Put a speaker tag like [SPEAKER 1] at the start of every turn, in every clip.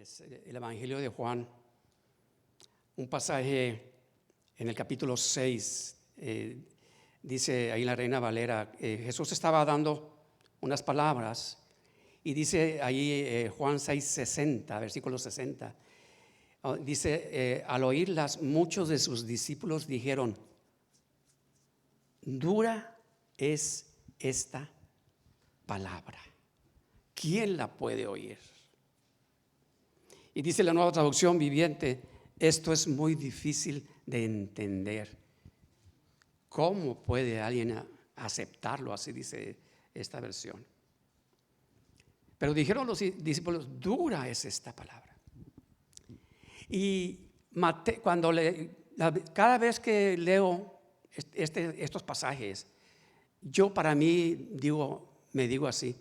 [SPEAKER 1] es el Evangelio de Juan, un pasaje en el capítulo 6, dice ahí la Reina Valera, Jesús estaba dando unas palabras y dice ahí Juan 6:60, versículo 60, dice, al oírlas muchos de sus discípulos dijeron, dura es esta palabra, ¿quién la puede oír? Y dice la Nueva Traducción Viviente, esto es muy difícil de entender. ¿Cómo puede alguien aceptarlo? Así dice esta versión. Pero dijeron los discípulos, dura es esta palabra. Y cada vez que leo estos pasajes, yo para mí me digo así,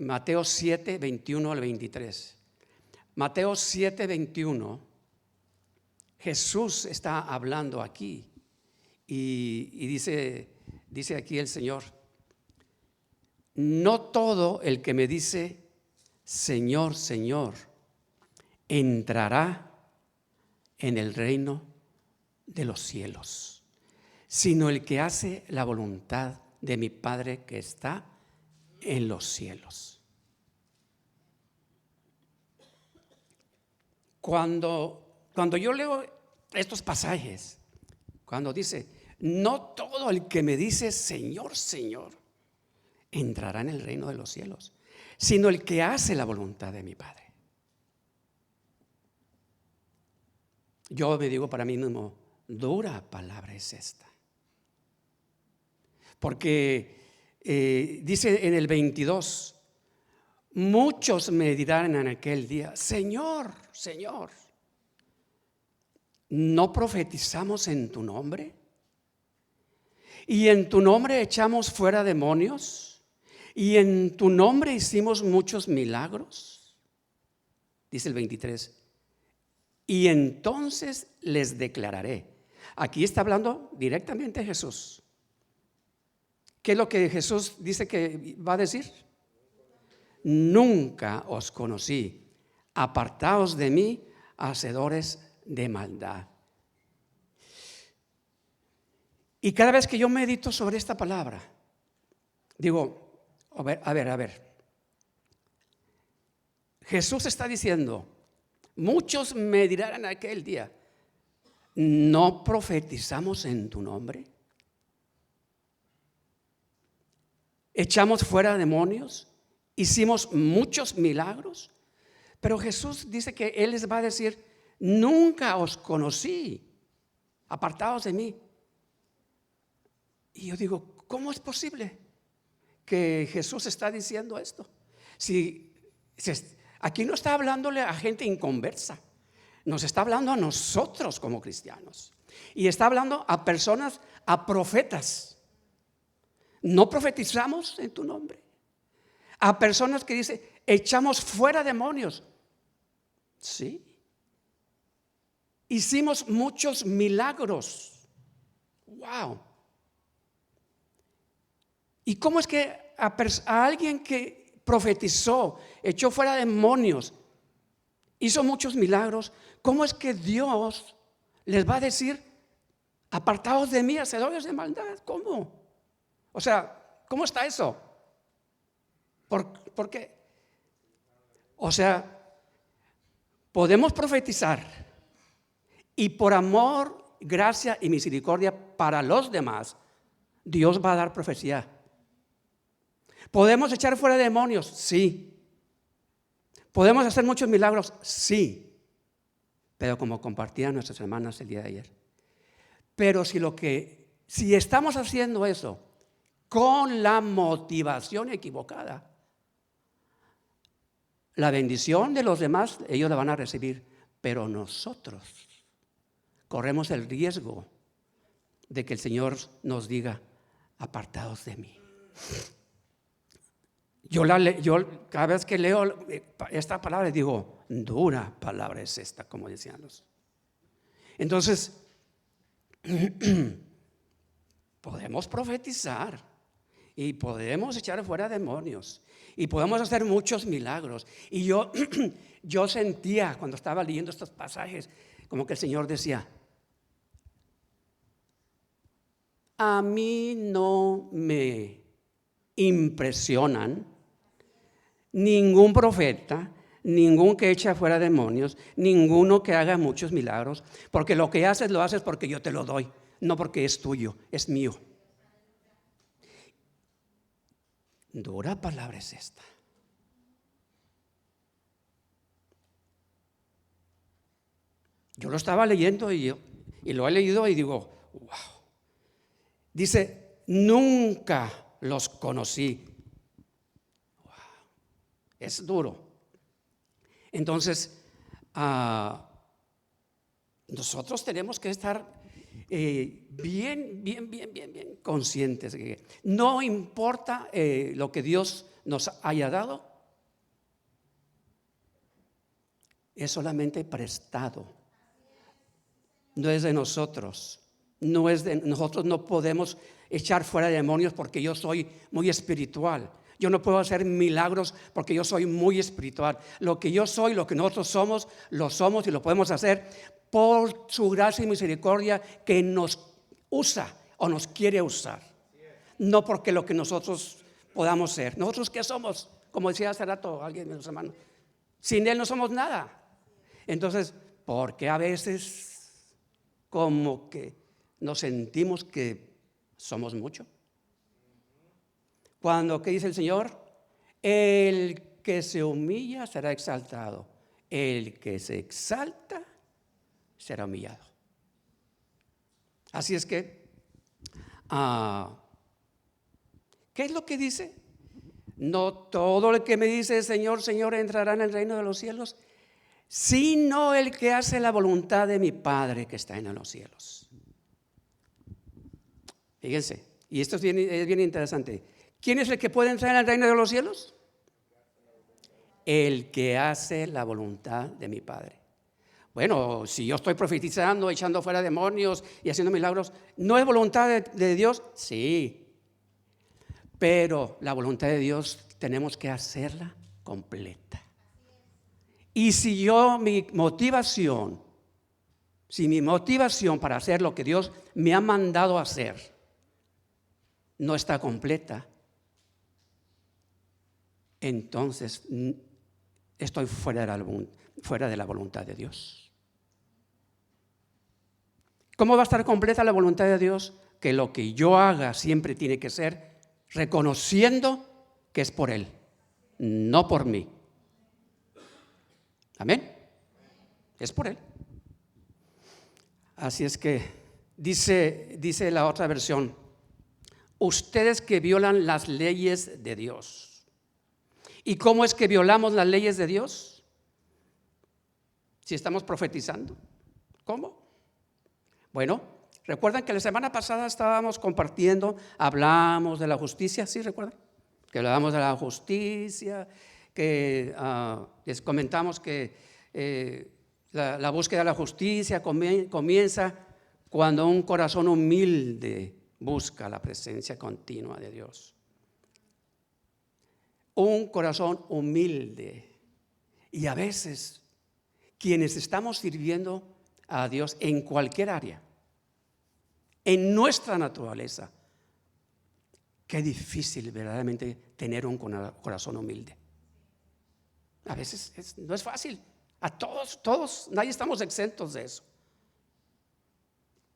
[SPEAKER 1] Mateo 7, 21 al 23. Mateo 7, 21, Jesús está hablando aquí y dice aquí el Señor, no todo el que me dice, Señor, Señor, entrará en el reino de los cielos, sino el que hace la voluntad de mi Padre que está en los cielos. Cuando yo leo estos pasajes, cuando dice, no todo el que me dice Señor, Señor, entrará en el reino de los cielos, sino el que hace la voluntad de mi Padre. Yo me digo para mí mismo, dura palabra es esta. Porque dice en el 22, muchos me dirán en aquel día, Señor, Señor, ¿no profetizamos en tu nombre? ¿Y en tu nombre echamos fuera demonios? ¿Y en tu nombre hicimos muchos milagros? Dice el 23, y entonces les declararé. Aquí está hablando directamente Jesús. ¿Qué es lo que Jesús dice que va a decir? Nunca os conocí, apartaos de mí, hacedores de maldad. Y cada vez que yo medito sobre esta palabra, digo, a ver. Jesús está diciendo, muchos me dirán en aquel día, ¿no profetizamos en tu nombre? ¿Echamos fuera demonios? ¿Hicimos muchos milagros? Pero Jesús dice que Él les va a decir, nunca os conocí, apartados de mí. Y yo digo, ¿cómo es posible que Jesús está diciendo esto? Si aquí no está hablándole a gente inconversa, nos está hablando a nosotros como cristianos. Y está hablando a personas, a profetas. ¿No profetizamos en tu nombre? A personas que dicen, echamos fuera demonios. Sí. Hicimos muchos milagros. Wow. ¿Y cómo es que a alguien que profetizó, echó fuera demonios, hizo muchos milagros, cómo es que Dios les va a decir, apartaos de mí, hacedores de maldad? ¿Cómo? O sea, ¿cómo está eso? ¿Por qué? O sea, podemos profetizar y por amor, gracia y misericordia para los demás, Dios va a dar profecía. ¿Podemos echar fuera demonios? Sí. ¿Podemos hacer muchos milagros? Sí. Pero como compartían nuestras hermanas el día de ayer. Pero si estamos haciendo eso con la motivación equivocada, la bendición de los demás, ellos la van a recibir, pero nosotros corremos el riesgo de que el Señor nos diga, apartados de mí. Yo cada vez que leo esta palabra digo, dura palabra es esta, como decían los. Entonces, podemos profetizar y podemos echar fuera demonios y podemos hacer muchos milagros. Y yo yo sentía cuando estaba leyendo estos pasajes, como que el Señor decía, a mí no me impresionan ningún profeta, ningún que eche afuera demonios, ninguno que haga muchos milagros, porque lo que haces lo haces porque yo te lo doy, no porque es tuyo, es mío. Dura palabra es esta. Yo lo estaba leyendo y lo he leído y digo, wow. Dice, nunca los conocí. Wow. Es duro. Entonces, nosotros tenemos que estar bien conscientes de que no importa lo que Dios nos haya dado, es solamente prestado. No es de nosotros. Nosotros no podemos echar fuera demonios porque yo soy muy espiritual. Yo no puedo hacer milagros porque yo soy muy espiritual. Lo que yo soy, lo que nosotros somos, lo somos y lo podemos hacer por su gracia y misericordia que nos usa o nos quiere usar. No porque lo que nosotros podamos ser. ¿Nosotros qué somos? Como decía hace rato alguien de los hermanos, sin Él no somos nada. Entonces, ¿por qué a veces como que nos sentimos que somos mucho? Cuando, ¿qué dice el Señor? El que se humilla será exaltado, el que se exalta será humillado. Así es que, ¿qué es lo que dice? No todo el que me dice Señor, Señor entrará en el reino de los cielos, sino el que hace la voluntad de mi Padre que está en los cielos. Fíjense, y esto es bien interesante. ¿Quién es el que puede entrar en el reino de los cielos? El que hace la voluntad de mi Padre. Bueno, si yo estoy profetizando, echando fuera demonios y haciendo milagros, ¿no es voluntad de Dios? Sí, pero la voluntad de Dios tenemos que hacerla completa. Y si mi motivación para hacer lo que Dios me ha mandado hacer no está completa, entonces estoy fuera de la voluntad de Dios. ¿Cómo va a estar completa la voluntad de Dios? Que lo que yo haga siempre tiene que ser reconociendo que es por Él, no por mí. Amén. Es por Él. Así es que dice la otra versión, ustedes que violan las leyes de Dios. ¿Y cómo es que violamos las leyes de Dios? Si estamos profetizando. ¿Cómo? Bueno, recuerdan que la semana pasada estábamos compartiendo, hablamos de la justicia, ¿sí recuerdan? Que hablábamos de la justicia, que les comentamos que la búsqueda de la justicia comienza cuando un corazón humilde busca la presencia continua de Dios. Un corazón humilde. Y a veces, quienes estamos sirviendo a Dios en cualquier área, en nuestra naturaleza, qué difícil verdaderamente tener un corazón humilde. A veces no es fácil. A todos, nadie estamos exentos de eso.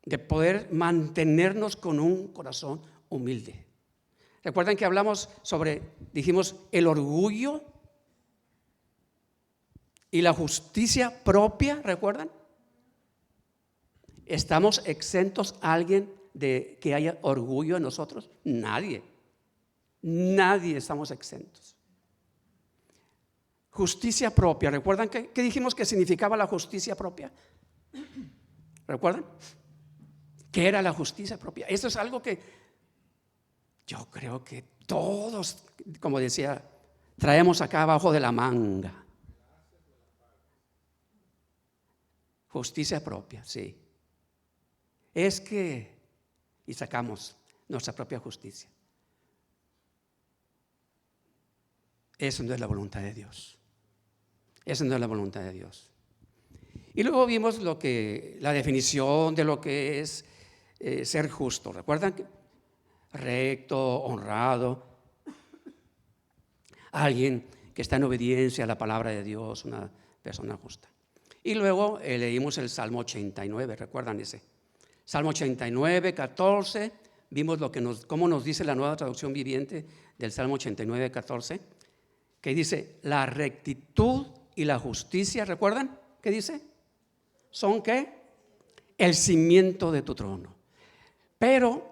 [SPEAKER 1] De poder mantenernos con un corazón humilde. ¿Recuerdan que hablamos dijimos, el orgullo y la justicia propia? ¿Recuerdan? ¿Estamos exentos a alguien de que haya orgullo en nosotros? Nadie estamos exentos. Justicia propia. ¿Recuerdan qué dijimos que significaba la justicia propia? ¿Recuerdan? ¿Qué era la justicia propia? Eso es algo que yo creo que todos, como decía, traemos acá abajo de la manga. Justicia propia, sí. Es que, y sacamos nuestra propia justicia. Eso no es la voluntad de Dios. Esa no es la voluntad de Dios. Y luego vimos la definición de lo que es ser justo. ¿Recuerdan? Recto, honrado, alguien que está en obediencia a la palabra de Dios, una persona justa. Y luego leímos el Salmo 89, ¿recuerdan ese? Salmo 89, 14, vimos cómo nos dice la Nueva Traducción Viviente del Salmo 89, 14, que dice, la rectitud y la justicia, ¿recuerdan? ¿Qué dice? ¿Son qué? El cimiento de tu trono. Pero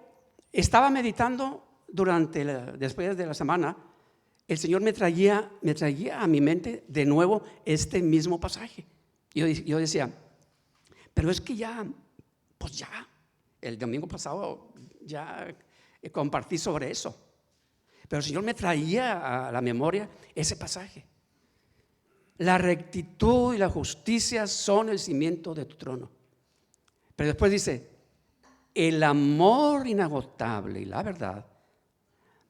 [SPEAKER 1] estaba meditando después de la semana, el Señor me traía a mi mente de nuevo este mismo pasaje. Yo decía, pero es que el domingo pasado ya compartí sobre eso. Pero el Señor me traía a la memoria ese pasaje. La rectitud y la justicia son el cimiento de tu trono. Pero después dice, el amor inagotable y la verdad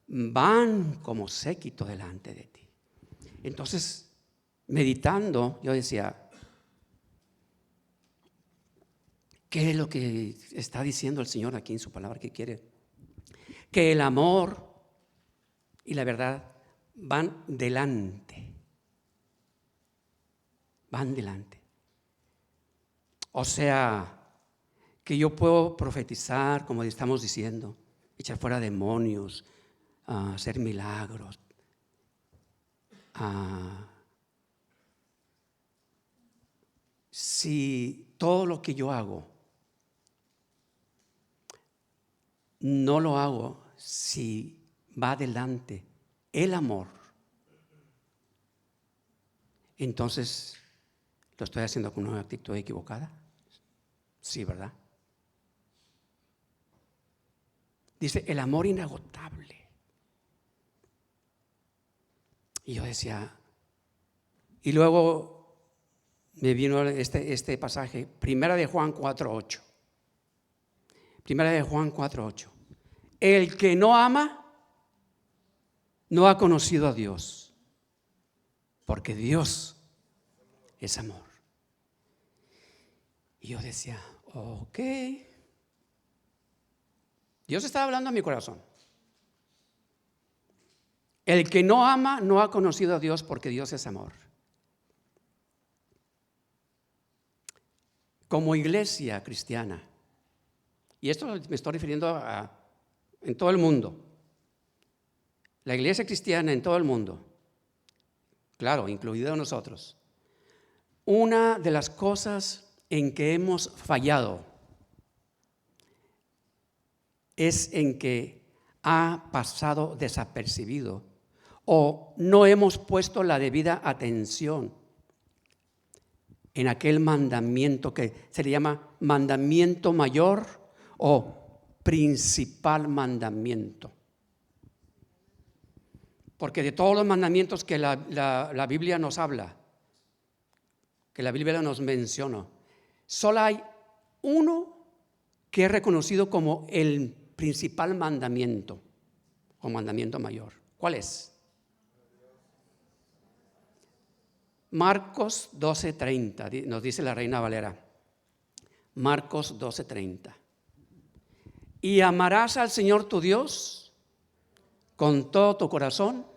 [SPEAKER 1] van como séquito delante de ti. Entonces, meditando, yo decía, ¿qué es lo que está diciendo el Señor aquí en su palabra que quiere? Que el amor y la verdad van delante. Van delante. O sea, que yo puedo profetizar, como estamos diciendo, echar fuera demonios, hacer milagros, si todo lo que yo hago no lo hago si va adelante el amor, entonces lo estoy haciendo con una actitud equivocada. Sí, ¿verdad? Dice, el amor inagotable. Y yo decía, y luego me vino este pasaje, Primera de Juan 4:8. Primera de Juan 4:8. El que no ama, no ha conocido a Dios, porque Dios es amor. Y yo decía, ok. Dios estaba hablando a mi corazón. El que no ama no ha conocido a Dios porque Dios es amor. Como iglesia cristiana, y esto me estoy refiriendo en todo el mundo, la iglesia cristiana en todo el mundo, claro, incluido nosotros, una de las cosas en que hemos fallado es en que ha pasado desapercibido o no hemos puesto la debida atención en aquel mandamiento que se le llama mandamiento mayor o principal mandamiento. Porque de todos los mandamientos que la Biblia nos habla, que la Biblia nos menciona, solo hay uno que es reconocido como el principal mandamiento o mandamiento mayor. ¿Cuál es? Marcos 12:30, nos dice la Reina Valera. Marcos 12:30. Y amarás al Señor tu Dios con todo tu corazón,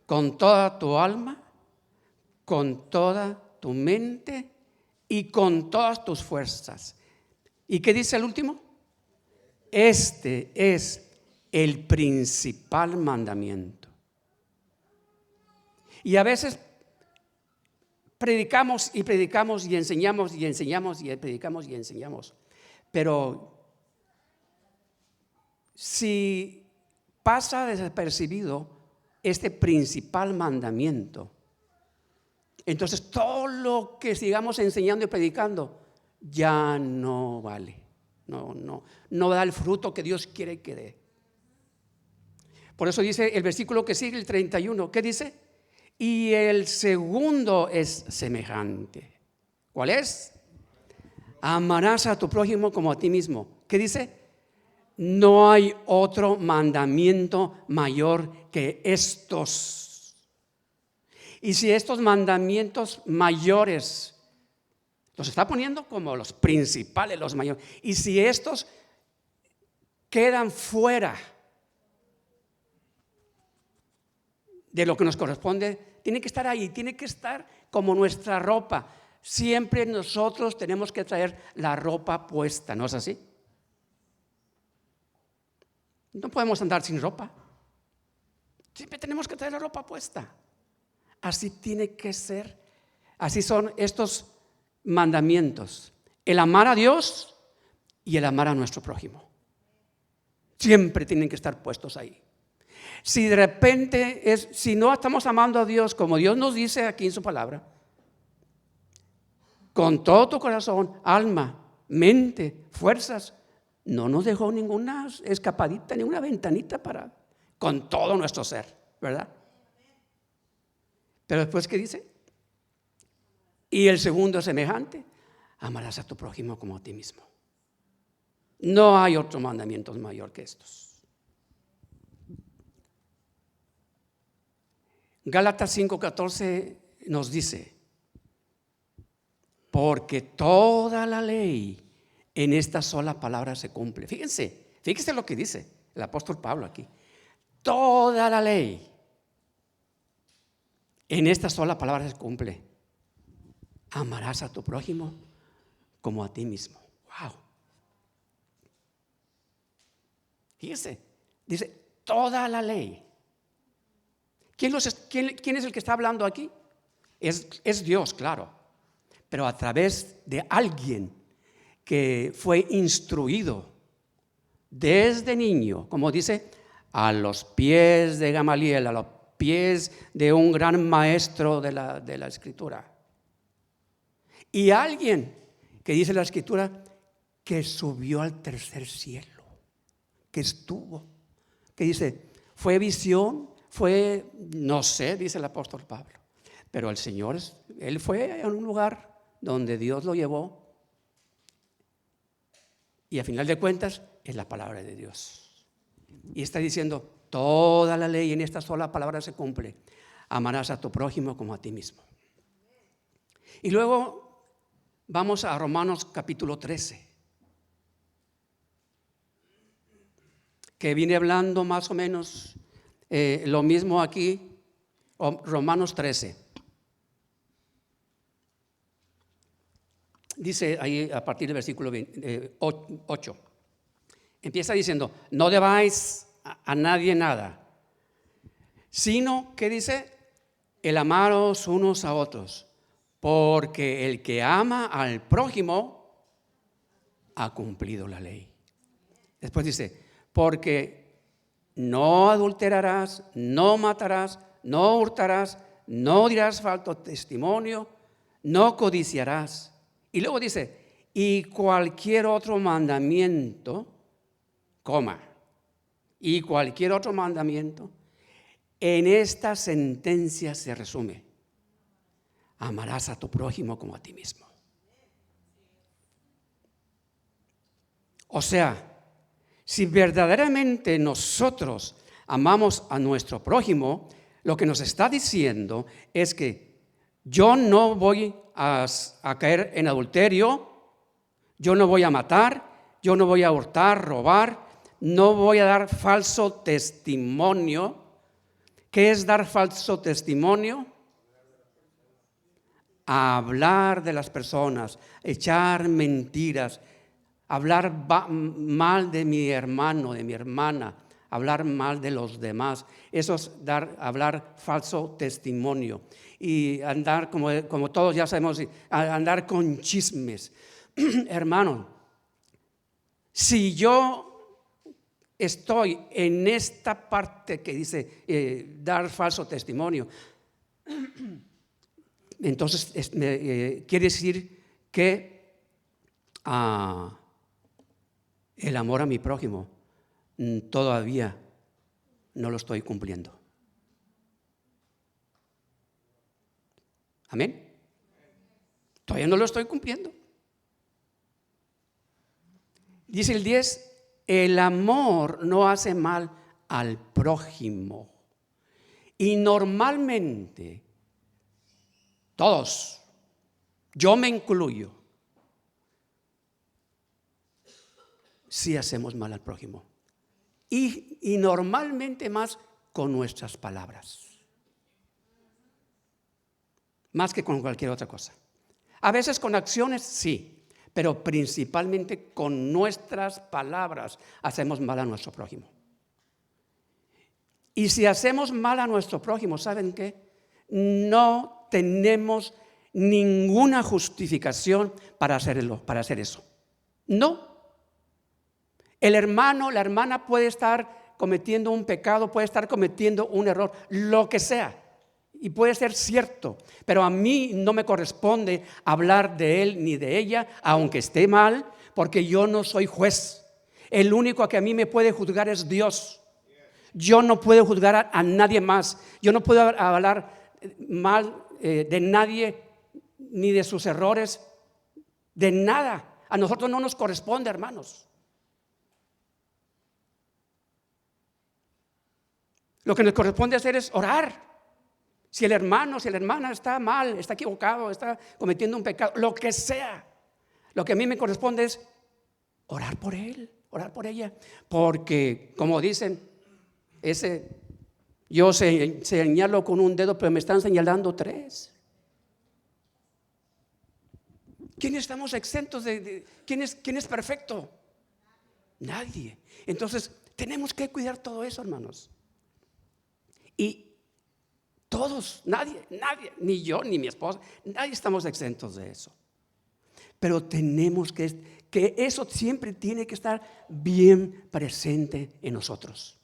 [SPEAKER 1] con toda tu alma, con toda tu mente y con todas tus fuerzas. ¿Y qué dice el último? Este es el principal mandamiento. Y a veces predicamos y predicamos y enseñamos y enseñamos y predicamos y enseñamos. Pero si pasa desapercibido este principal mandamiento, entonces todo lo que sigamos enseñando y predicando ya no vale. No da el fruto que Dios quiere que dé. Por eso dice el versículo que sigue, el 31. ¿Qué dice? Y el segundo es semejante. ¿Cuál es? Amarás a tu prójimo como a ti mismo. ¿Qué dice? No hay otro mandamiento mayor que estos. Y si estos mandamientos mayores los está poniendo como los principales, los mayores, y si estos quedan fuera de lo que nos corresponde, tiene que estar ahí, tiene que estar como nuestra ropa. Siempre nosotros tenemos que traer la ropa puesta, ¿no es así? No podemos andar sin ropa. Siempre tenemos que traer la ropa puesta. Así tiene que ser. Así son estos mandamientos. El amar a Dios y el amar a nuestro prójimo. Siempre tienen que estar puestos ahí. Si de repente, si no estamos amando a Dios como Dios nos dice aquí en su palabra, con todo tu corazón, alma, mente, fuerzas, no nos dejó ninguna escapadita, ninguna ventanita con todo nuestro ser, ¿verdad? Pero después, ¿qué dice? Y el segundo es semejante: amarás a tu prójimo como a ti mismo. No hay otro mandamiento mayor que estos. Gálatas 5:14 nos dice: porque toda la ley en esta sola palabra se cumple. Fíjense lo que dice el apóstol Pablo aquí. Toda la ley en esta sola palabra se cumple: amarás a tu prójimo como a ti mismo. Wow. Fíjense, dice toda la ley. ¿Quién es el que está hablando aquí? Es Dios, claro, pero a través de alguien que fue instruido desde niño, como dice, a los pies de Gamaliel, a los pies de un gran maestro de la Escritura. Y alguien que dice la Escritura que subió al tercer cielo, que estuvo, que dice, fue visión, no sé, dice el apóstol Pablo, pero el Señor, él fue a un lugar donde Dios lo llevó, y a final de cuentas es la palabra de Dios. Y está diciendo, toda la ley en esta sola palabra se cumple: amarás a tu prójimo como a ti mismo. Y luego vamos a Romanos capítulo 13, que viene hablando más o menos lo mismo aquí. Romanos 13. Dice ahí a partir del versículo 8. Empieza diciendo, no debáis a nadie nada, sino, ¿qué dice? El amaros unos a otros, porque el que ama al prójimo ha cumplido la ley. Después dice, porque no adulterarás, no matarás, no hurtarás, no dirás falso testimonio, no codiciarás. Y luego dice, y cualquier otro mandamiento, y cualquier otro mandamiento, en esta sentencia se resume: amarás a tu prójimo como a ti mismo. O sea, si verdaderamente nosotros amamos a nuestro prójimo, lo que nos está diciendo es que yo no voy a caer en adulterio, yo no voy a matar, yo no voy a hurtar, robar, no voy a dar falso testimonio. ¿Qué es dar falso testimonio? Hablar de las personas, echar mentiras, hablar mal de mi hermano, de mi hermana, hablar mal de los demás. Eso es hablar falso testimonio. Y andar, como todos ya sabemos, andar con chismes. Hermano, si yo estoy en esta parte que dice dar falso testimonio, entonces quiere decir que el amor a mi prójimo todavía no lo estoy cumpliendo. Amén. Todavía no lo estoy cumpliendo. Dice el 10, el amor no hace mal al prójimo. Y normalmente Todos. Yo me incluyo. Si hacemos mal al prójimo. Y normalmente más con nuestras palabras. Más que con cualquier otra cosa. A veces con acciones, sí. Pero principalmente con nuestras palabras hacemos mal a nuestro prójimo. Y si hacemos mal a nuestro prójimo, ¿saben qué? No tenemos ninguna justificación para hacer eso. No. El hermano, la hermana puede estar cometiendo un pecado, puede estar cometiendo un error, lo que sea. Y puede ser cierto, pero a mí no me corresponde hablar de él ni de ella, aunque esté mal, porque yo no soy juez. El único que a mí me puede juzgar es Dios. Yo no puedo juzgar a nadie más. Yo no puedo hablar mal de nadie, ni de sus errores, de nada. A nosotros no nos corresponde, hermanos. Lo que nos corresponde hacer es orar. Si el hermano, si la hermana está mal, está equivocado, está cometiendo un pecado, lo que sea, lo que a mí me corresponde es orar por él, orar por ella. Porque, como dicen, yo señalo con un dedo, pero me están señalando 3. ¿Quién estamos exentos de quién es perfecto? Nadie. Entonces, tenemos que cuidar todo eso, hermanos. Y todos, nadie, ni yo, ni mi esposa, nadie estamos exentos de eso. Pero tenemos que eso siempre tiene que estar bien presente en nosotros.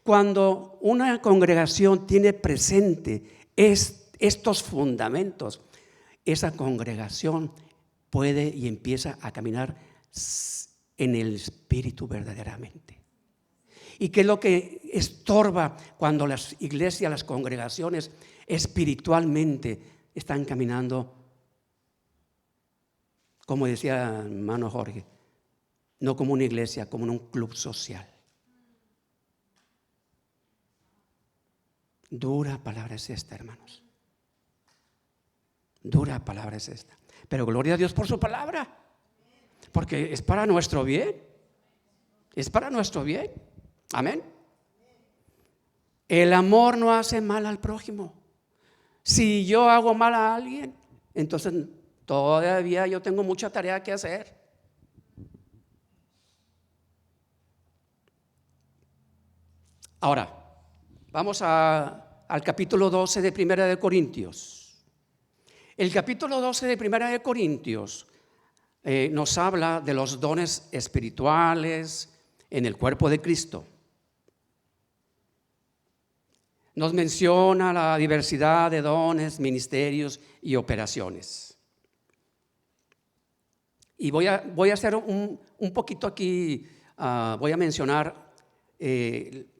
[SPEAKER 1] Cuando una congregación tiene presente estos fundamentos, esa congregación puede y empieza a caminar en el Espíritu verdaderamente. ¿Y qué es lo que estorba cuando las iglesias, las congregaciones espiritualmente están caminando? Como decía hermano Jorge, no como una iglesia, como en un club social. Dura palabra es esta, hermanos. Dura palabra es esta. Pero gloria a Dios por su palabra, porque es para nuestro bien. Es para nuestro bien. Amén. El amor no hace mal al prójimo. Si yo hago mal a alguien, entonces todavía yo tengo mucha tarea que hacer. Ahora, vamos al capítulo 12 de Primera de Corintios. El capítulo 12 de Primera de Corintios nos habla de los dones espirituales en el cuerpo de Cristo. Nos menciona la diversidad de dones, ministerios y operaciones. Y voy a hacer un poquito aquí, voy a mencionar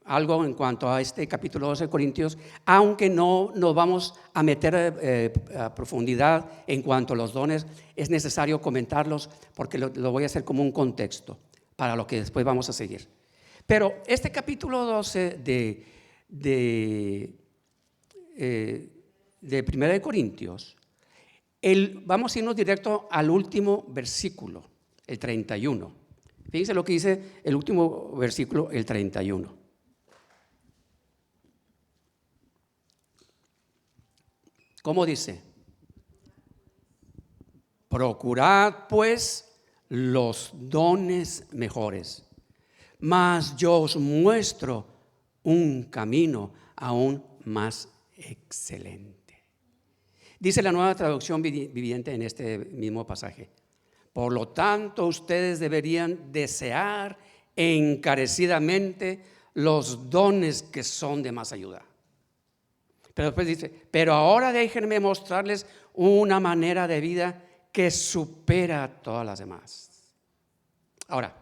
[SPEAKER 1] algo en cuanto a este capítulo 12 de Corintios, aunque no nos vamos a meter a profundidad en cuanto a los dones. Es necesario comentarlos porque lo voy a hacer como un contexto para lo que después vamos a seguir. Pero este capítulo 12 de Primera de Corintios, vamos a irnos directo al último versículo, el 31. Fíjense lo que dice el último versículo, el 31. ¿Cómo dice? Procurad pues los dones mejores, mas yo os muestro un camino aún más excelente. Dice la Nueva Traducción Viviente en este mismo pasaje: por lo tanto, ustedes deberían desear encarecidamente los dones que son de más ayuda. Pero después dice: pero ahora déjenme mostrarles una manera de vida que supera a todas las demás. Ahora,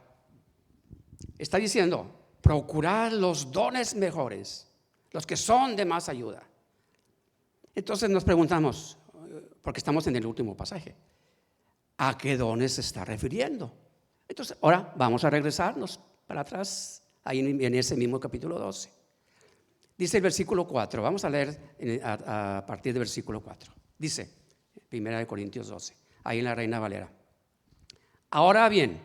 [SPEAKER 1] está diciendo: procurad los dones mejores, los que son de más ayuda. Entonces nos preguntamos, porque estamos en el último pasaje, ¿a qué dones se está refiriendo? Entonces, ahora vamos a regresarnos para atrás, ahí en ese mismo capítulo 12. Dice el versículo 4, vamos a leer a partir del versículo 4. Dice: 1 Corintios 12, ahí en la Reina Valera. Ahora bien,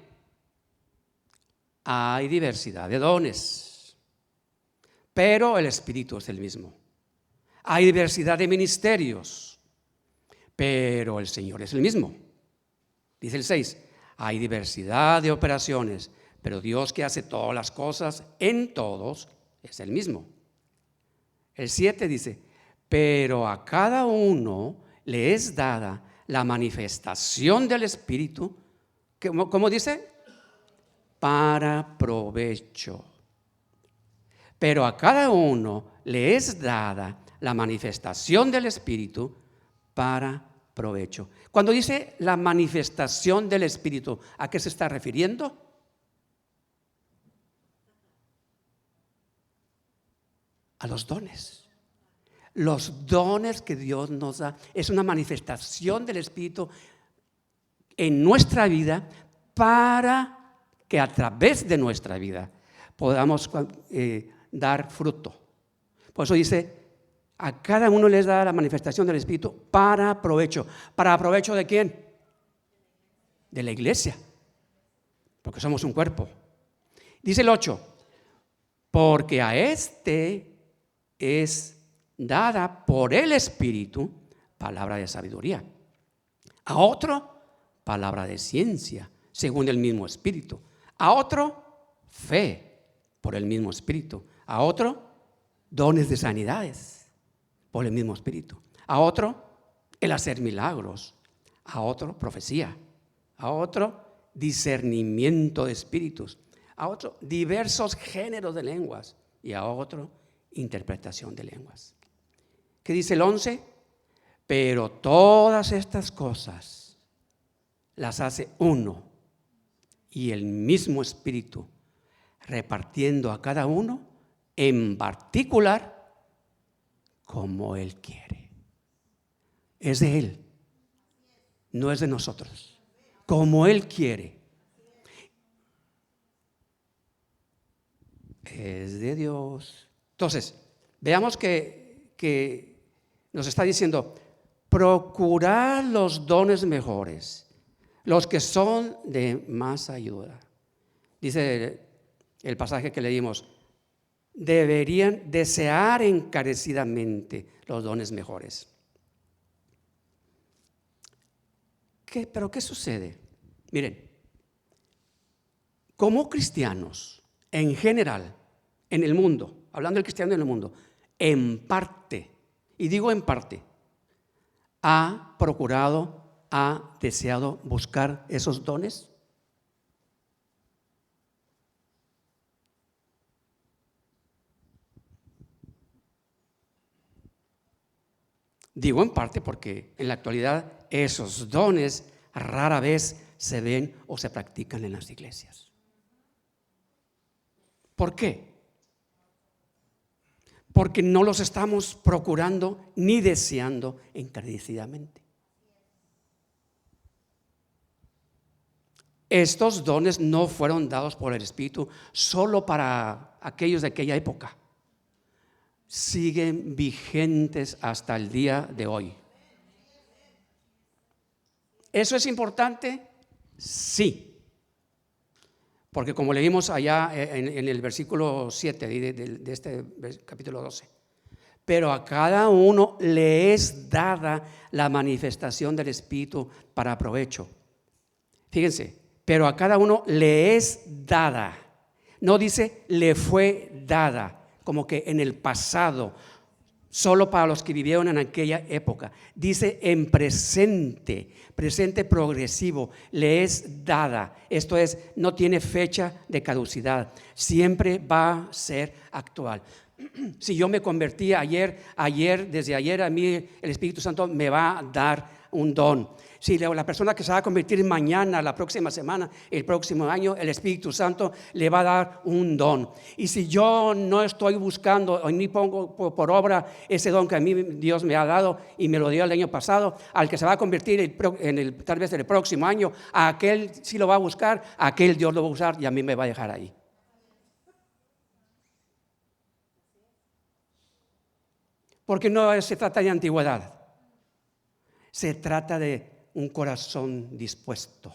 [SPEAKER 1] hay diversidad de dones, pero el Espíritu es el mismo. Hay diversidad de ministerios, pero el Señor es el mismo. Dice el 6, hay diversidad de operaciones, pero Dios que hace todas las cosas en todos es el mismo. El 7 dice, pero a cada uno le es dada la manifestación del Espíritu, ¿cómo dice? Para provecho. Pero a cada uno le es dada la manifestación del Espíritu para provecho. Cuando dice la manifestación del Espíritu, ¿a qué se está refiriendo? A los dones. Los dones que Dios nos da es una manifestación del Espíritu en nuestra vida para que a través de nuestra vida podamos dar fruto. Por eso dice, a cada uno les da la manifestación del Espíritu para provecho. ¿Para provecho de quién? De la iglesia, porque somos un cuerpo. Dice el 8, porque a este es dada por el Espíritu palabra de sabiduría, a otro palabra de ciencia, según el mismo Espíritu, a otro fe, por el mismo Espíritu, a otro dones de sanidades, por el mismo Espíritu, a otro el hacer milagros, a otro profecía, a otro discernimiento de espíritus, a otro diversos géneros de lenguas y a otro interpretación de lenguas. ¿Qué dice el 11? Pero todas estas cosas las hace uno y el mismo Espíritu, repartiendo a cada uno en particular como Él quiere. Es de Él, no es de nosotros. Como Él quiere. Es de Dios. Entonces, veamos que nos está diciendo, procurar los dones mejores, los que son de más ayuda. Dice el pasaje que leímos, deberían desear encarecidamente los dones mejores. ¿Pero qué sucede? Miren, como cristianos, en general, en el mundo, hablando del cristiano en el mundo, en parte, y digo en parte, ha procurado, ha deseado buscar esos dones. Digo en parte porque en la actualidad esos dones rara vez se ven o se practican en las iglesias. ¿Por qué? Porque no los estamos procurando ni deseando encarecidamente. Estos dones no fueron dados por el Espíritu solo para aquellos de aquella época. Siguen vigentes hasta el día de hoy. ¿Eso es importante? Sí. Porque como leímos allá en el versículo 7 de este capítulo 12, pero a cada uno le es dada la manifestación del Espíritu para provecho. Fíjense, pero a cada uno le es dada. No dice le fue dada, como que en el pasado, solo para los que vivieron en aquella época. Dice en presente progresivo, le es dada. Esto es, no tiene fecha de caducidad, siempre va a ser actual. Si yo me convertí desde ayer a mí el Espíritu Santo me va a dar un don. Si la persona que se va a convertir mañana, la próxima semana, el próximo año, el Espíritu Santo le va a dar un don. Y si yo no estoy buscando o ni pongo por obra ese don que a mí Dios me ha dado y me lo dio el año pasado, al que se va a convertir tal vez el próximo año, a aquel sí lo va a buscar, a aquel Dios lo va a usar y a mí me va a dejar ahí. Porque no se trata de antigüedad. Se trata de un corazón dispuesto.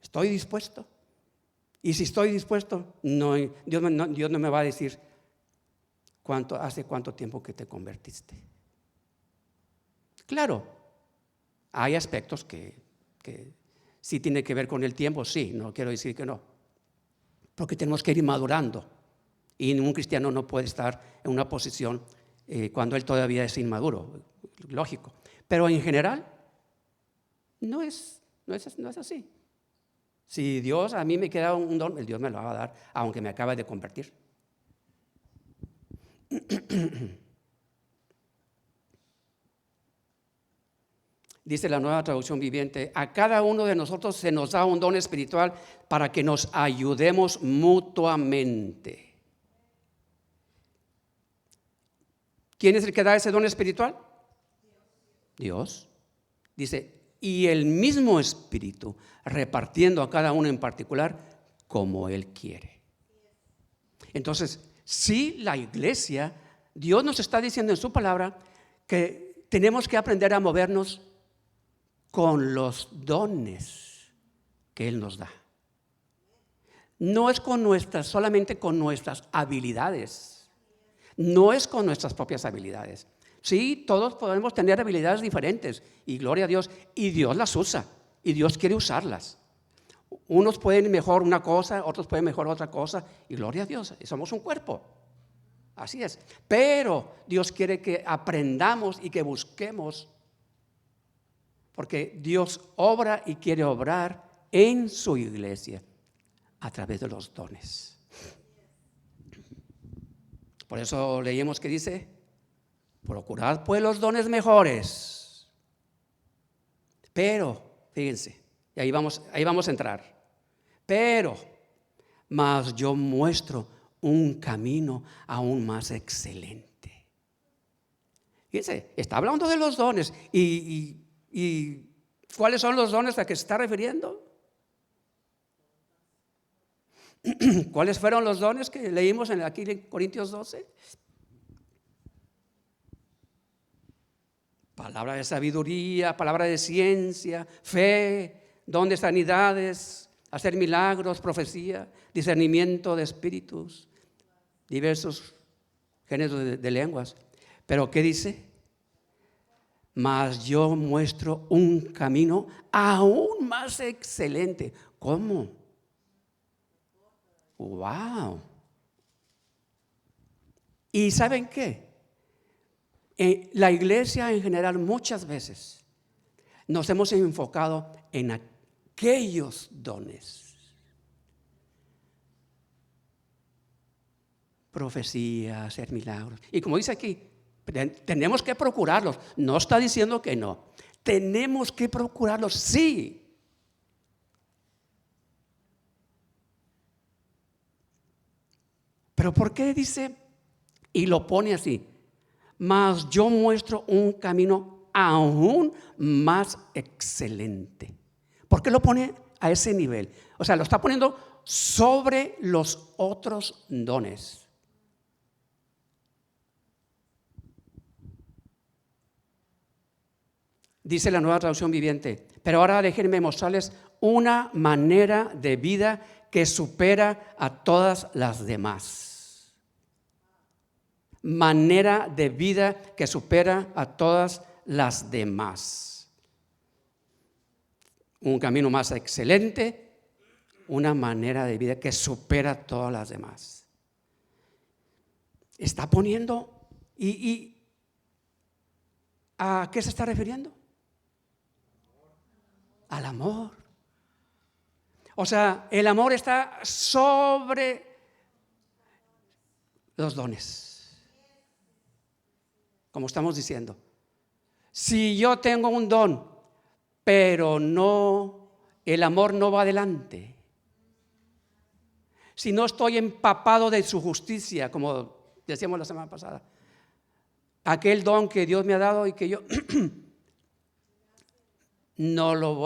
[SPEAKER 1] ¿Estoy dispuesto? Y si estoy dispuesto, Dios no me va a decir hace cuánto tiempo que te convertiste. Claro, hay aspectos que sí tienen que ver con el tiempo, sí, no quiero decir que no. Porque tenemos que ir madurando. Y un cristiano no puede estar en una posición cuando él todavía es inmaduro, lógico. Pero en general, no es así. Si Dios a mí me queda un don, el Dios me lo va a dar, aunque me acabe de convertir. Dice la Nueva Traducción Viviente: a cada uno de nosotros se nos da un don espiritual para que nos ayudemos mutuamente. ¿Quién es el que da ese don espiritual? Dios. Dice, y el mismo Espíritu, repartiendo a cada uno en particular como Él quiere. Entonces, sí, la iglesia, Dios nos está diciendo en su palabra que tenemos que aprender a movernos con los dones que Él nos da. No es solamente con nuestras habilidades. No es con nuestras propias habilidades. Sí, todos podemos tener habilidades diferentes y gloria a Dios, y Dios las usa y Dios quiere usarlas. Unos pueden mejor una cosa, otros pueden mejor otra cosa y gloria a Dios, somos un cuerpo. Así es. Pero Dios quiere que aprendamos y que busquemos, porque Dios obra y quiere obrar en su iglesia a través de los dones. Por eso leímos que dice: procurad pues los dones mejores. Pero, fíjense, y ahí vamos a entrar. Pero, mas yo muestro un camino aún más excelente. Fíjense, está hablando de los dones. ¿Y cuáles son los dones a que se está refiriendo? ¿Cuáles fueron los dones que leímos aquí en Corintios 12? Palabra de sabiduría, palabra de ciencia, fe, don de sanidades, hacer milagros, profecía, discernimiento de espíritus, diversos géneros de lenguas. Pero ¿qué dice? Mas yo muestro un camino aún más excelente. ¿Cómo? ¡Wow! ¿Y saben qué? La iglesia en general muchas veces nos hemos enfocado en aquellos dones. Profecía, hacer milagros. Y como dice aquí, tenemos que procurarlos. No está diciendo que no. Tenemos que procurarlos, sí. Pero ¿por qué dice y lo pone así? Mas yo muestro un camino aún más excelente. ¿Por qué lo pone a ese nivel? O sea, lo está poniendo sobre los otros dones. Dice la Nueva Traducción Viviente: pero ahora déjenme mostrarles una manera de vida que supera a todas las demás. Manera de vida que supera a todas las demás. Un camino más excelente, una manera de vida que supera a todas las demás. Está poniendo, ¿y a qué se está refiriendo? Al amor. O sea, el amor está sobre los dones. Como estamos diciendo, si yo tengo un don, pero el amor no va adelante, si no estoy empapado de su justicia, como decíamos la semana pasada, aquel don que Dios me ha dado y que yo no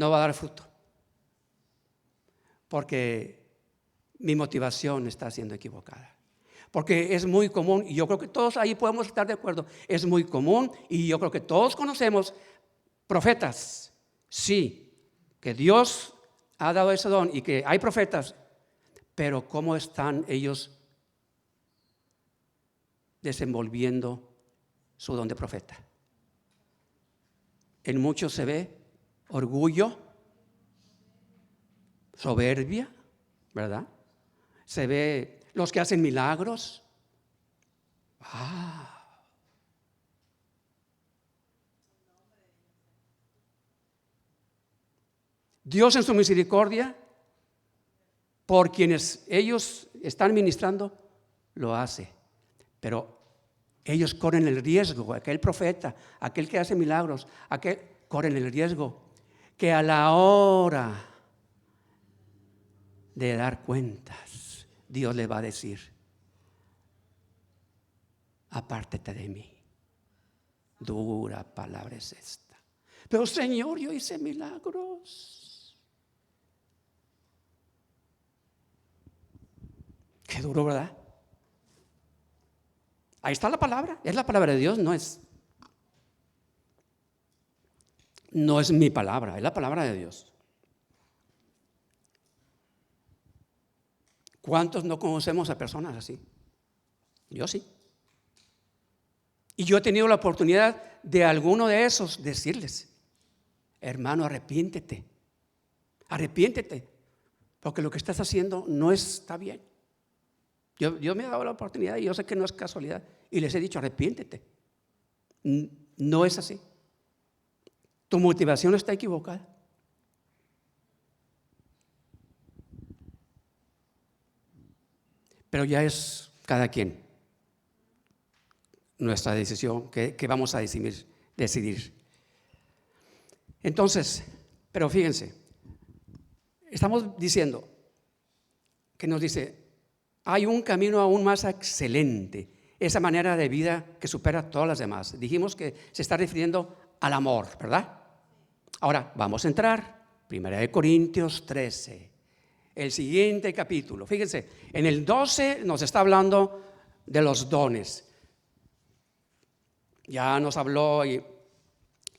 [SPEAKER 1] va a dar fruto, porque mi motivación está siendo equivocada. Porque es muy común, y yo creo que todos ahí podemos estar de acuerdo, es muy común, y yo creo que todos conocemos profetas, sí, que Dios ha dado ese don y que hay profetas, pero ¿cómo están ellos desenvolviendo su don de profeta? En muchos se ve orgullo, soberbia, ¿verdad? Se ve los que hacen milagros. Dios en su misericordia, por quienes ellos están ministrando, lo hace. Pero ellos corren el riesgo, aquel profeta, aquel que hace milagros, corren el riesgo que a la hora de dar cuentas, Dios le va a decir: apártate de mí. Dura palabra es esta. Pero Señor, yo hice milagros. Qué duro, ¿verdad? Ahí está la palabra, es la palabra de Dios, no es mi palabra, es la palabra de Dios. ¿Cuántos no conocemos a personas así? Yo sí. Y yo he tenido la oportunidad de alguno de esos decirles: hermano, arrepiéntete, porque lo que estás haciendo no está bien. Yo me he dado la oportunidad y yo sé que no es casualidad, y les he dicho: arrepiéntete. No es así. Tu motivación está equivocada. Pero ya es cada quien nuestra decisión que vamos a decidir. Entonces, pero fíjense, estamos diciendo que nos dice: hay un camino aún más excelente, esa manera de vida que supera todas las demás. Dijimos que se está refiriendo al amor, ¿verdad? Ahora vamos a entrar, 1 Corintios 13, el siguiente capítulo. Fíjense, en el 12 nos está hablando de los dones. Ya nos habló y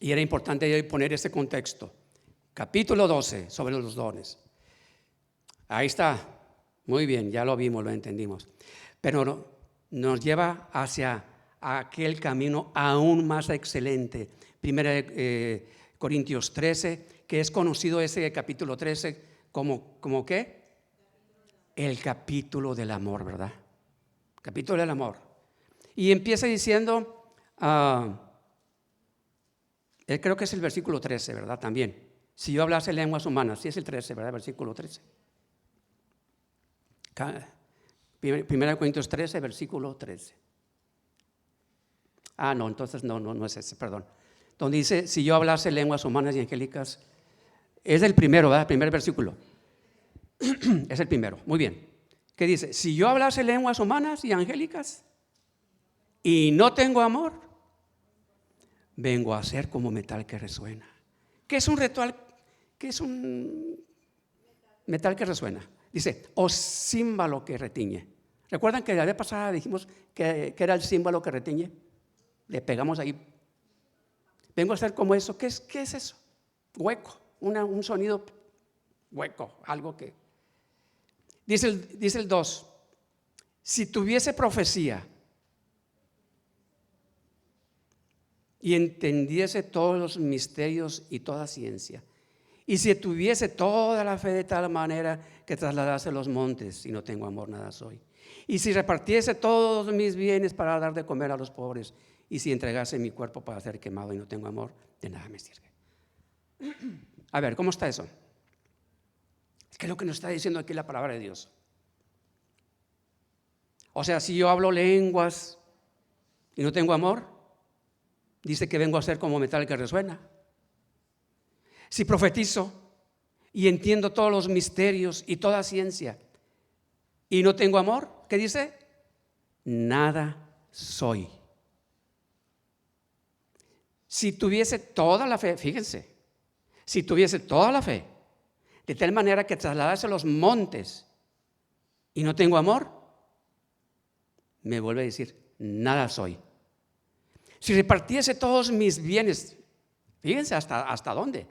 [SPEAKER 1] era importante poner ese contexto. Capítulo 12 sobre los dones. Ahí está. Muy bien, ya lo vimos, lo entendimos. Pero nos lleva hacia aquel camino aún más excelente. 1 Corintios 13, que es conocido ese capítulo 13 como ¿qué? El capítulo del amor, ¿verdad? Capítulo del amor. Y empieza diciendo, creo que es el versículo 13, ¿verdad? También. Si yo hablase lenguas humanas, sí es el 13, ¿verdad? Versículo 13. 1 Corintios 13, versículo 13. No, entonces no es ese, perdón. Donde dice: si yo hablase lenguas humanas y angélicas, es el primero, ¿verdad? Primer versículo. Es el primero, muy bien. ¿Qué dice? Si yo hablase lenguas humanas y angélicas y no tengo amor, vengo a ser como metal que resuena. ¿Qué es un ritual? ¿Qué es un metal que resuena? Dice: o címbalo que retiñe. ¿Recuerdan que la vez pasada dijimos que era el címbalo que retiñe? Le pegamos ahí. Vengo a ser como eso. ¿Qué es eso? Hueco, un sonido hueco, algo que... Dice el 2, si tuviese profecía y entendiese todos los misterios y toda ciencia, y si tuviese toda la fe de tal manera que trasladase los montes, y no tengo amor, nada soy. Y si repartiese todos mis bienes para dar de comer a los pobres, y si entregase mi cuerpo para ser quemado y no tengo amor, de nada me sirve. A ver, ¿cómo está eso? ¿Qué es lo que nos está diciendo aquí la palabra de Dios? O sea, si yo hablo lenguas y no tengo amor, dice que vengo a ser como metal que resuena. Si profetizo y entiendo todos los misterios y toda ciencia y no tengo amor, ¿qué dice? Nada soy. Si tuviese toda la fe, fíjense, si tuviese toda la fe, de tal manera que trasladase los montes y no tengo amor, me vuelve a decir, nada soy. Si repartiese todos mis bienes, fíjense hasta dónde.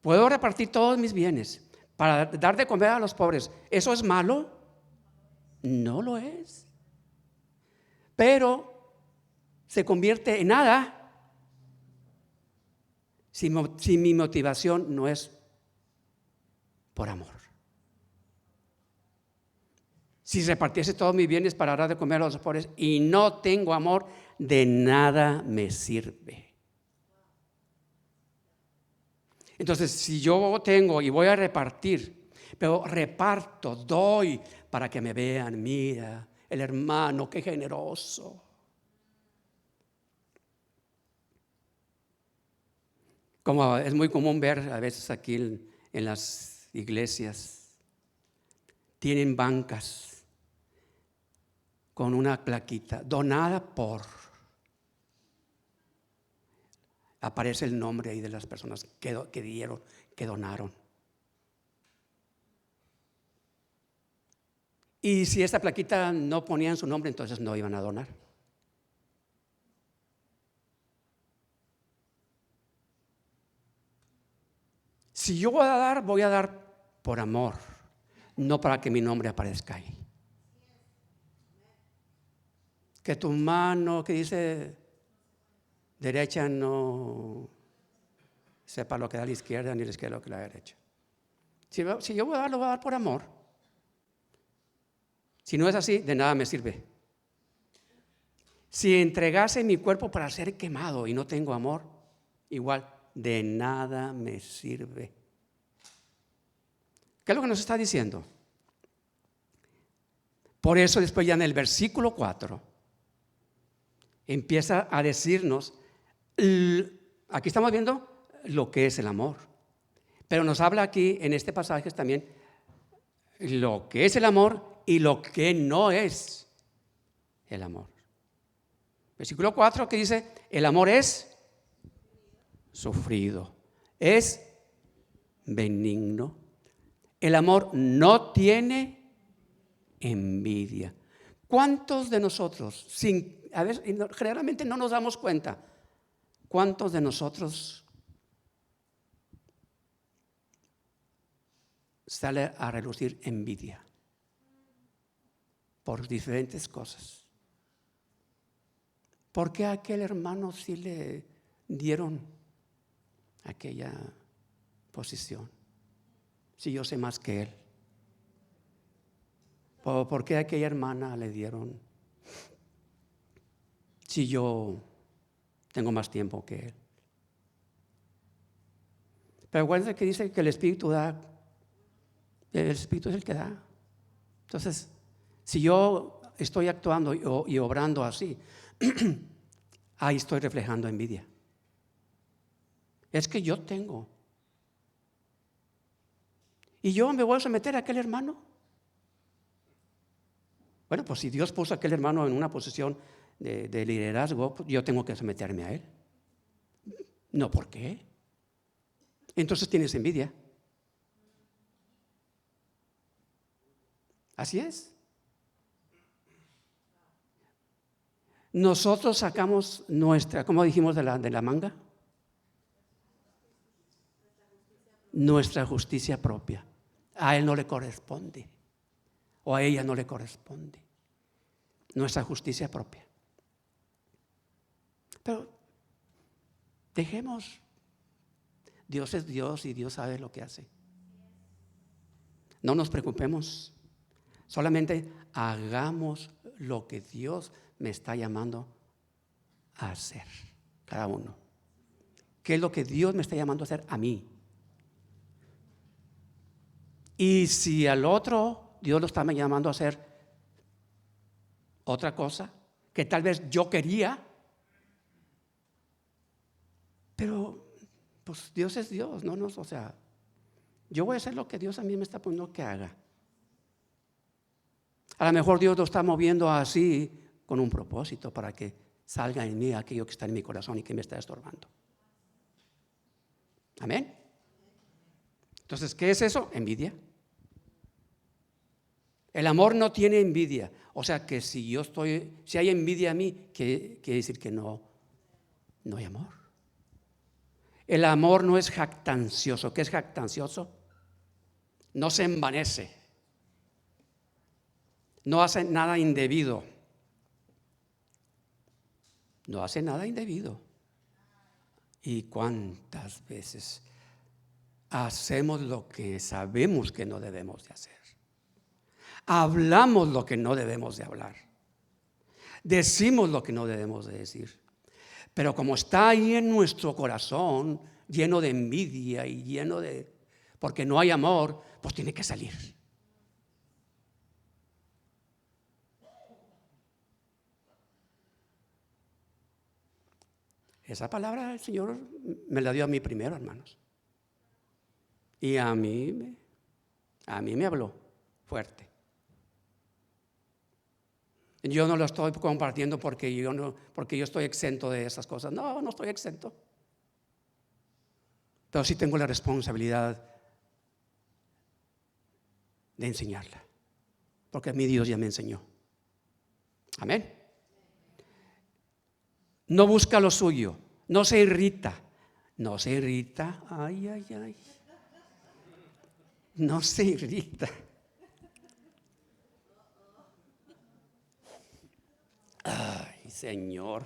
[SPEAKER 1] Puedo repartir todos mis bienes para dar de comer a los pobres. ¿Eso es malo? No lo es. Pero se convierte en nada si mi motivación no es por amor. Si repartiese todos mis bienes para dar de comer a los pobres y no tengo amor, de nada me sirve. Entonces, si yo tengo y voy a repartir, pero reparto, doy para que me vean, mira, el hermano, qué generoso. Como es muy común ver a veces aquí en las iglesias, tienen bancas con una plaquita, donada por. Aparece el nombre ahí de las personas que dieron, que donaron. Y si esta plaquita no ponían su nombre, entonces no iban a donar. Si yo voy a dar por amor, no para que mi nombre aparezca ahí. Que tu mano que dice derecha no sepa lo que da a la izquierda, ni la izquierda lo que da a la derecha. Si yo voy a dar, lo voy a dar por amor. Si no es así, de nada me sirve. Si entregase mi cuerpo para ser quemado y no tengo amor, igual, de nada me sirve. ¿Qué es lo que nos está diciendo? Por eso después ya en el versículo 4 empieza a decirnos, aquí estamos viendo lo que es el amor, pero nos habla aquí en este pasaje también lo que es el amor y lo que no es el amor. Versículo 4 que dice, el amor es sufrido, es benigno. El amor no tiene envidia. ¿Cuántos de nosotros, a veces, generalmente no nos damos cuenta, cuántos de nosotros sale a relucir envidia por diferentes cosas? ¿Por qué a aquel hermano sí le dieron aquella posición? Si yo sé más que él. ¿Por qué a aquella hermana le dieron? Si yo tengo más tiempo que él. Pero acuérdense que dice que el Espíritu da. El Espíritu es el que da. Entonces, si yo estoy actuando y obrando así, ahí estoy reflejando envidia. Es que yo tengo. ¿Y yo me voy a someter a aquel hermano? Bueno, pues si Dios puso a aquel hermano en una posición de liderazgo, pues yo tengo que someterme a él. No, ¿por qué? Entonces tienes envidia. Así es. Nosotros sacamos nuestra, ¿cómo dijimos de la manga? Nuestra justicia propia. A él no le corresponde. O a ella no le corresponde. Nuestra justicia propia. Pero dejemos. Dios es Dios y Dios sabe lo que hace. No nos preocupemos. Solamente hagamos lo que Dios me está llamando a hacer. Cada uno. ¿Qué es lo que Dios me está llamando a hacer a mí? Y si al otro Dios lo está llamando a hacer otra cosa que tal vez yo quería, pero pues Dios es Dios, no nos, o sea, yo voy a hacer lo que Dios a mí me está poniendo que haga. A lo mejor Dios lo está moviendo así con un propósito para que salga en mí aquello que está en mi corazón y que me está estorbando. Amén. Entonces, ¿qué es eso? Envidia. El amor no tiene envidia. O sea que si hay envidia a mí, quiere decir que no hay amor. El amor no es jactancioso. ¿Qué es jactancioso? No se envanece. No hace nada indebido. No hace nada indebido. ¿Y cuántas veces hacemos lo que sabemos que no debemos de hacer? Hablamos lo que no debemos de hablar. Decimos lo que no debemos de decir. Pero como está ahí en nuestro corazón, lleno de envidia y lleno de... porque no hay amor, pues tiene que salir. Esa palabra el Señor me la dio a mí primero, hermanos. Y a mí me habló fuerte. Yo no lo estoy compartiendo porque yo estoy exento de esas cosas. No estoy exento. Pero sí tengo la responsabilidad de enseñarla. Porque mi Dios ya me enseñó. Amén. No busca lo suyo. No se irrita. No se irrita. Ay. No se irrita. Ay, Señor,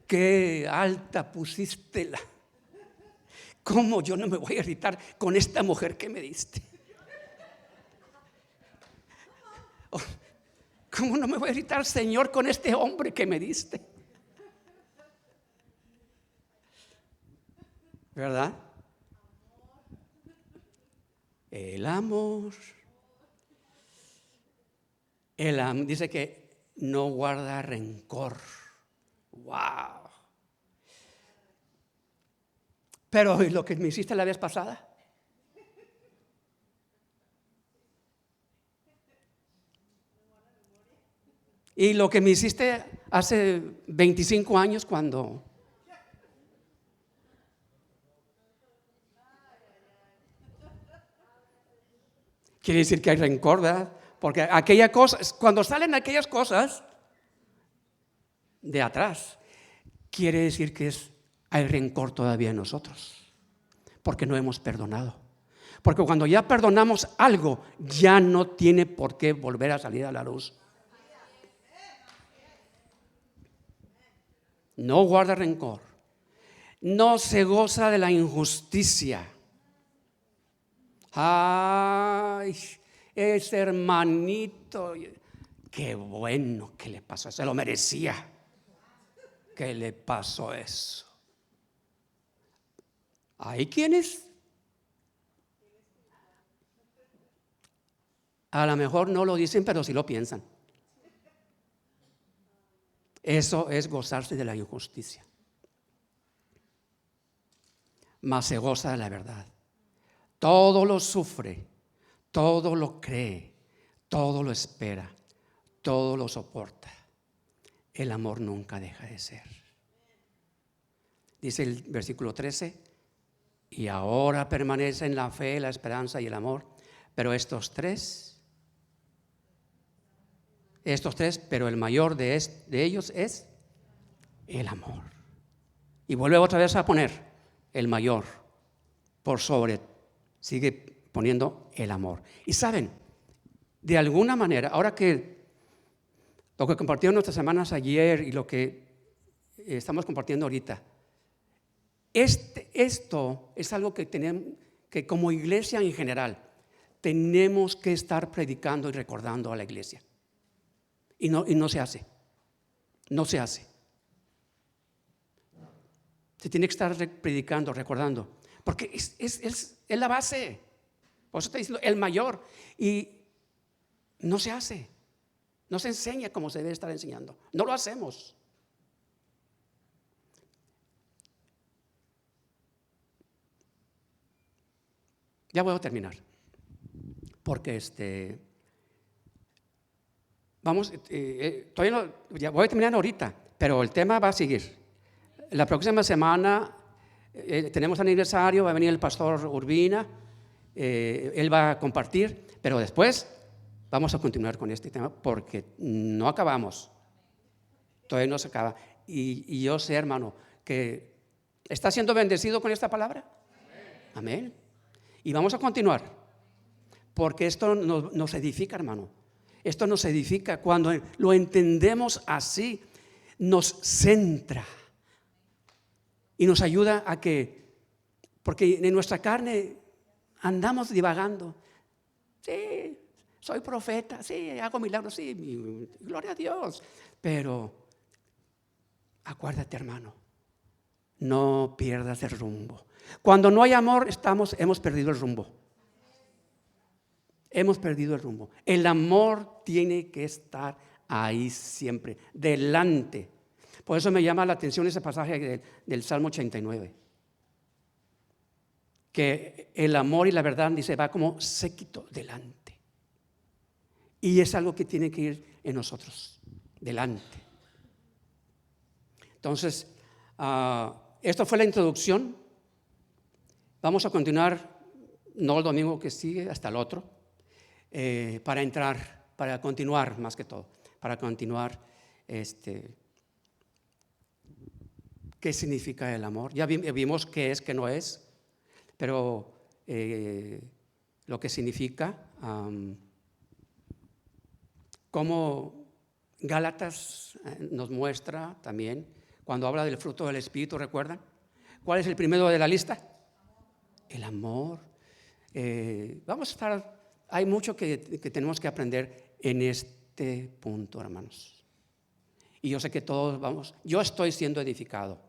[SPEAKER 1] qué alta pusiste la. ¿Cómo yo no me voy a irritar con esta mujer que me diste? ¿Cómo no me voy a irritar, Señor, con este hombre que me diste? ¿Verdad? El amor. Dice que no guarda rencor. ¡Wow! Pero ¿y lo que me hiciste la vez pasada? ¿Y lo que me hiciste hace 25 años cuando... Quiere decir que hay rencor, ¿verdad? Porque aquella cosa, cuando salen aquellas cosas de atrás, quiere decir que hay rencor todavía en nosotros, porque no hemos perdonado. Porque cuando ya perdonamos algo, ya no tiene por qué volver a salir a la luz. No guarda rencor. No se goza de la injusticia. Ay, ese hermanito, qué bueno que le pasó, se lo merecía. ¿Qué le pasó eso? Hay quienes a lo mejor no lo dicen, pero sí lo piensan. Eso es gozarse de la injusticia. Mas se goza de la verdad. Todo lo sufre, todo lo cree, todo lo espera, todo lo soporta. El amor nunca deja de ser. Dice el versículo 13, y ahora permanecen la fe, la esperanza y el amor, pero estos tres, pero el mayor de ellos es el amor. Y vuelve otra vez a poner el mayor por sobre, sigue poniendo el amor. Y saben, de alguna manera, ahora que lo que compartieron nuestras hermanas ayer y lo que estamos compartiendo ahorita, esto es algo que tenemos que como iglesia en general tenemos que estar predicando y recordando a la iglesia. Y no se hace. No se hace. Se tiene que estar predicando, recordando. Porque es la base. Por eso te diciendo el mayor. Y no se hace. No se enseña como se debe estar enseñando. No lo hacemos. Ya voy a terminar. Porque todavía no, ya voy a terminar ahorita, pero el tema va a seguir. La próxima semana tenemos aniversario, va a venir el pastor Urbina, él va a compartir, pero después Vamos a continuar con este tema porque no acabamos. Todavía no se acaba. Y yo sé, hermano, que está siendo bendecido con esta palabra. Amén. Y vamos a continuar. Porque esto nos edifica, hermano. Esto nos edifica. Cuando lo entendemos así, nos centra. Y nos ayuda a que, porque en nuestra carne andamos divagando. Sí, soy profeta, sí, hago milagros, sí, gloria a Dios. Pero acuérdate, hermano, no pierdas el rumbo. Cuando no hay amor, hemos perdido el rumbo. Hemos perdido el rumbo. El amor tiene que estar ahí siempre, delante. Por eso me llama la atención ese pasaje del Salmo 89. Que el amor y la verdad, dice, va como séquito delante. Y es algo que tiene que ir en nosotros, delante. Entonces, esto fue la introducción. Vamos a continuar, no el domingo que sigue, hasta el otro, para continuar más que todo, para continuar qué significa el amor. Ya vimos qué es, qué no es, pero lo que significa, como Gálatas nos muestra también, cuando habla del fruto del Espíritu, ¿recuerdan? ¿Cuál es el primero de la lista? El amor. Hay mucho que tenemos que aprender en este punto, hermanos. Y yo sé que yo estoy siendo edificado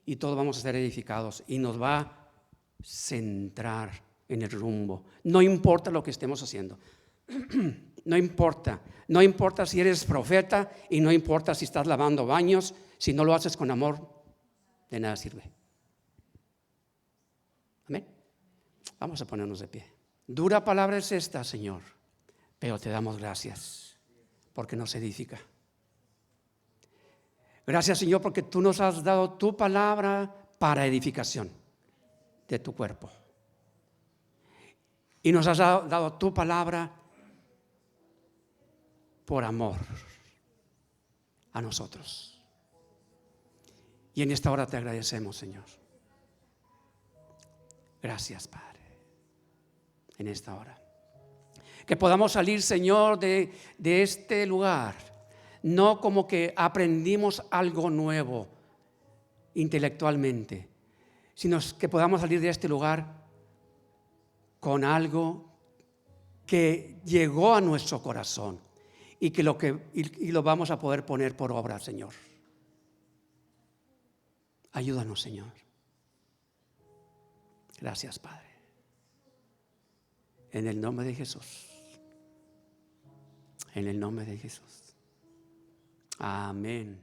[SPEAKER 1] y todos vamos a ser edificados y nos va a centrar en el rumbo. No importa lo que estemos haciendo. No importa si eres profeta y no importa si estás lavando baños, si no lo haces con amor, de nada sirve. Amén. Vamos a ponernos de pie. Dura palabra es esta, Señor, pero te damos gracias porque nos edifica. Gracias, Señor, porque tú nos has dado tu palabra para edificación de tu cuerpo. Y nos has dado tu palabra por amor a nosotros. Y en esta hora te agradecemos, Señor. Gracias, Padre. En esta hora. Que podamos salir, Señor, de este lugar, no como que aprendimos algo nuevo intelectualmente, sino que podamos salir de este lugar con algo que llegó a nuestro corazón y que lo vamos a poder poner por obra, Señor. Ayúdanos, Señor. Gracias, Padre. En el nombre de Jesús. En el nombre de Jesús. Amén.